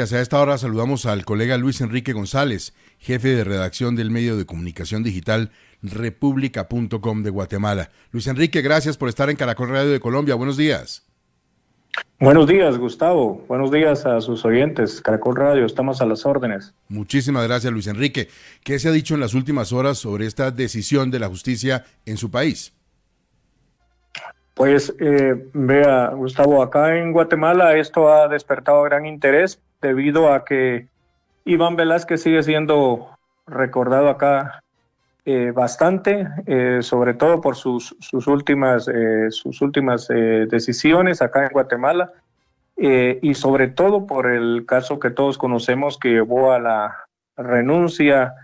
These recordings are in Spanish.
A esta hora saludamos al colega Luis Enrique González, jefe de redacción del medio de comunicación digital República.com de Guatemala. Luis Enrique, gracias por estar en Caracol Radio de Colombia. Buenos días. Buenos días, Gustavo. Buenos días a sus oyentes. Caracol Radio, estamos a las órdenes. Muchísimas gracias, Luis Enrique. ¿Qué se ha dicho en las últimas horas sobre esta decisión de la justicia en su país? Pues vea, Gustavo, acá en Guatemala esto ha despertado gran interés debido a que Iván Velázquez sigue siendo recordado acá bastante, sobre todo por sus últimas decisiones acá en Guatemala, y sobre todo por el caso que todos conocemos que llevó a la renuncia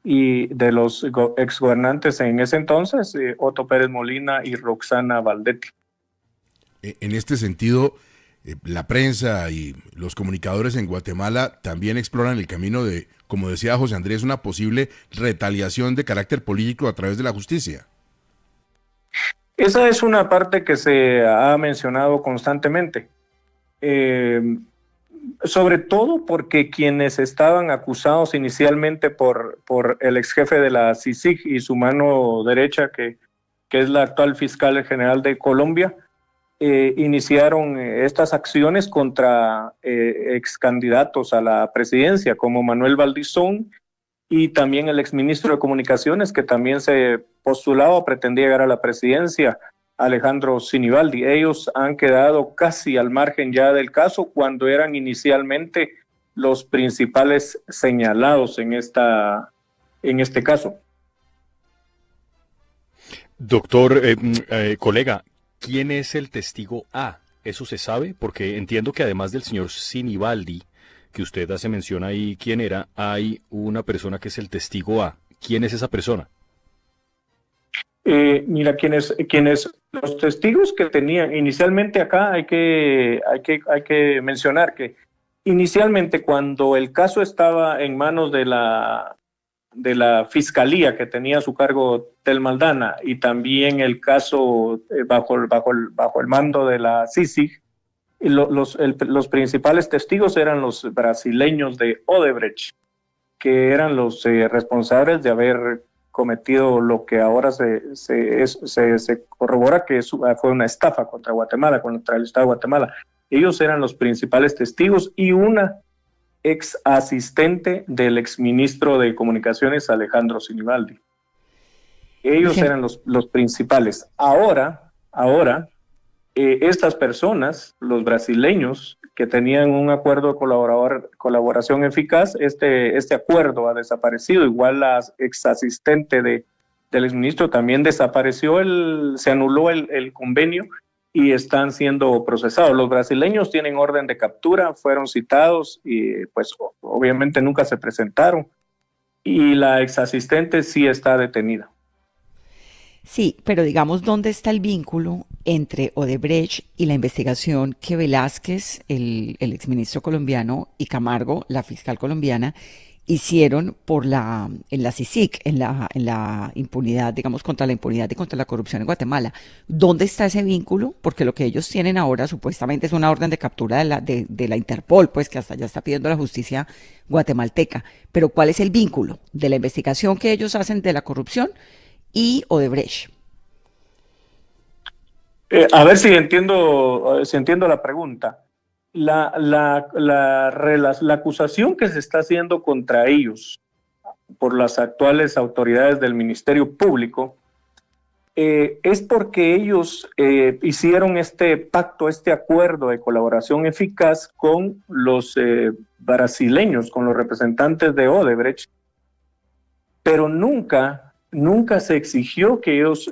y de los exgobernantes en ese entonces, Otto Pérez Molina y Roxana Valdetti. En este sentido, la prensa y los comunicadores en Guatemala también exploran el camino de, como decía José Andrés, una posible retaliación de carácter político a través de la justicia. Esa es una parte que se ha mencionado constantemente. Sobre todo porque quienes estaban acusados inicialmente por el ex jefe de la CICIG y su mano derecha, que es la actual fiscal general de Colombia, iniciaron estas acciones contra ex candidatos a la presidencia, como Manuel Valdizón y también el exministro de Comunicaciones, que también se postulaba o pretendía llegar a la presidencia, Alejandro Sinibaldi. Ellos han quedado casi al margen ya del caso cuando eran inicialmente los principales señalados en este caso. Doctor, colega, ¿quién es el testigo A? ¿Eso se sabe? Porque entiendo que además del señor Sinibaldi, que usted hace mención ahí quién era, hay una persona que es el testigo A. ¿Quién es esa persona? Mira, los testigos que tenían inicialmente acá, hay que mencionar que inicialmente cuando el caso estaba en manos de la fiscalía que tenía a su cargo Tel Maldana y también el caso bajo el mando de la CICIG, los principales testigos eran los brasileños de Odebrecht, que eran los responsables de haber cometido lo que ahora se corrobora que fue una estafa contra Guatemala, contra el Estado de Guatemala. Ellos eran los principales testigos y una ex asistente del exministro de Comunicaciones, Alejandro Sinibaldi. Ellos eran los principales. Ahora, estas personas, los brasileños, que tenían un acuerdo de colaboración eficaz, este acuerdo ha desaparecido. Igual la ex asistente del exministro también desapareció, se anuló el convenio y están siendo procesados. Los brasileños tienen orden de captura, fueron citados y pues obviamente nunca se presentaron. Y la ex asistente sí está detenida. Sí, pero digamos, ¿dónde está el vínculo entre Odebrecht y la investigación que Velázquez, el exministro colombiano, y Camargo, la fiscal colombiana, hicieron en la CICIG, en la impunidad, digamos, contra la impunidad y contra la corrupción en Guatemala? ¿Dónde está ese vínculo? Porque lo que ellos tienen ahora supuestamente es una orden de captura de la Interpol, pues que hasta ya está pidiendo la justicia guatemalteca. Pero ¿cuál es el vínculo de la investigación que ellos hacen de la corrupción y Odebrecht? A ver si entiendo la pregunta. La acusación que se está haciendo contra ellos por las actuales autoridades del Ministerio Público es porque ellos hicieron este pacto, este acuerdo de colaboración eficaz con los brasileños, con los representantes de Odebrecht, pero nunca se exigió que ellos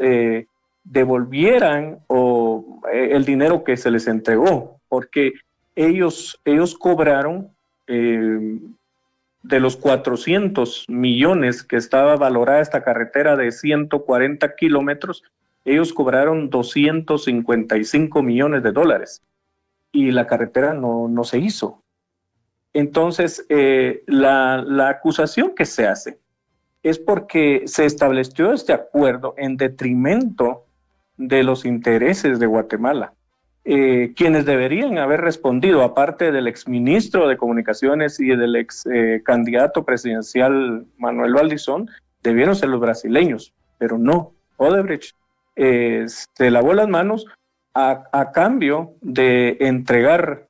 devolvieran el dinero que se les entregó, porque ellos cobraron de los 400 millones que estaba valorada esta carretera de 140 kilómetros, ellos cobraron 255 millones de dólares y la carretera no se hizo. Entonces, la acusación que se hace es porque se estableció este acuerdo en detrimento de los intereses de Guatemala. quienes deberían haber respondido, aparte del exministro de Comunicaciones y del ex candidato presidencial Manuel Valdizón, debieron ser los brasileños, pero no. Odebrecht se lavó las manos a cambio de entregar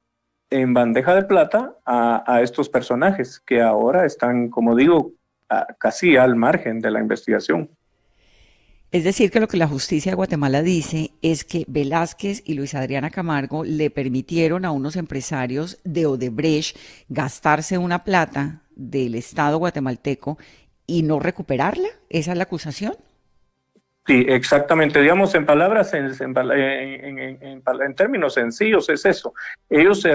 en bandeja de plata a estos personajes que ahora están, como digo, casi al margen de la investigación. Es decir, que lo que la justicia de Guatemala dice es que Velázquez y Luis Adriana Camargo le permitieron a unos empresarios de Odebrecht gastarse una plata del Estado guatemalteco y no recuperarla. ¿Esa es la acusación? Sí, exactamente. Digamos, en palabras, en términos sencillos es eso. Ellos se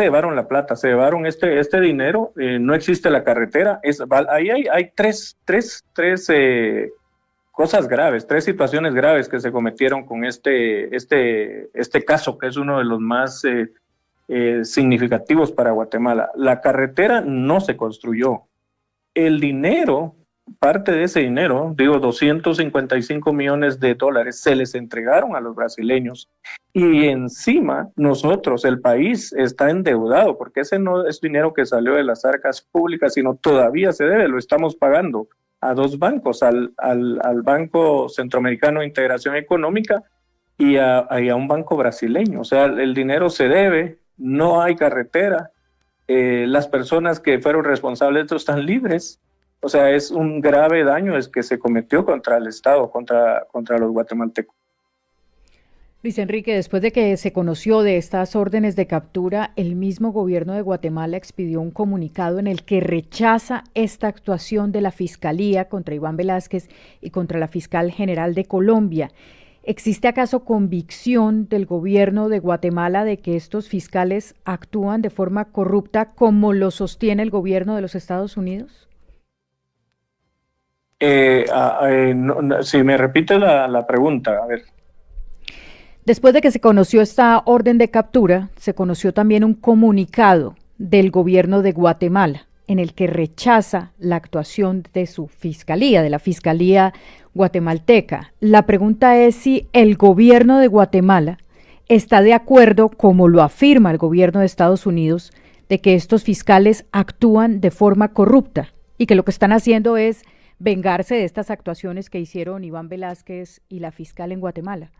llevaron la plata, se llevaron este dinero, no existe la carretera. Ahí hay tres cosas graves, tres situaciones graves que se cometieron con este caso, que es uno de los más significativos para Guatemala. La carretera no se construyó. El dinero, parte de ese dinero, digo, 255 millones de dólares, se les entregaron a los brasileños. Y encima nosotros, el país, está endeudado, porque ese no es dinero que salió de las arcas públicas, sino todavía se debe, lo estamos pagando a dos bancos, al Banco Centroamericano de Integración Económica y a un banco brasileño. O sea, el dinero se debe, no hay carretera, las personas que fueron responsables de esto están libres. O sea, es un grave daño que se cometió contra el Estado, contra los guatemaltecos. Luis Enrique, después de que se conoció de estas órdenes de captura, el mismo gobierno de Guatemala expidió un comunicado en el que rechaza esta actuación de la Fiscalía contra Iván Velázquez y contra la Fiscal General de Colombia. ¿Existe acaso convicción del gobierno de Guatemala de que estos fiscales actúan de forma corrupta como lo sostiene el gobierno de los Estados Unidos? Si me repite la pregunta, a ver. Después de que se conoció esta orden de captura, se conoció también un comunicado del gobierno de Guatemala en el que rechaza la actuación de su fiscalía, de la Fiscalía guatemalteca. La pregunta es si el gobierno de Guatemala está de acuerdo, como lo afirma el gobierno de Estados Unidos, de que estos fiscales actúan de forma corrupta y que lo que están haciendo es vengarse de estas actuaciones que hicieron Iván Velázquez y la fiscal en Guatemala.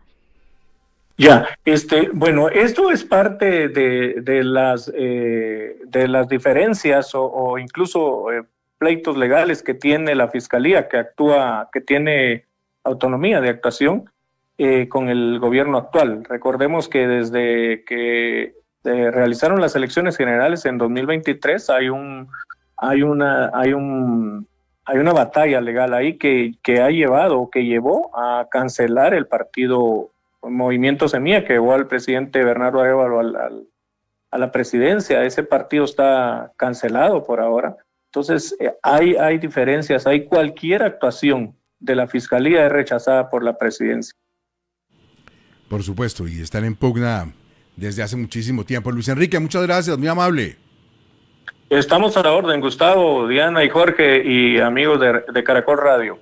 Ya, bueno, esto es parte de las diferencias o incluso pleitos legales que tiene la Fiscalía, que tiene autonomía de actuación con el gobierno actual. Recordemos que desde que realizaron las elecciones generales en 2023 hay una batalla legal ahí que llevó a cancelar el partido Movimiento Semilla, que llevó al presidente Bernardo Arévalo a la presidencia. Ese partido está cancelado por ahora. Entonces, hay diferencias, hay cualquier actuación de la Fiscalía es rechazada por la presidencia. Por supuesto, y están en pugna desde hace muchísimo tiempo. Luis Enrique, muchas gracias, muy amable. Estamos a la orden, Gustavo, Diana y Jorge y amigos de Caracol Radio.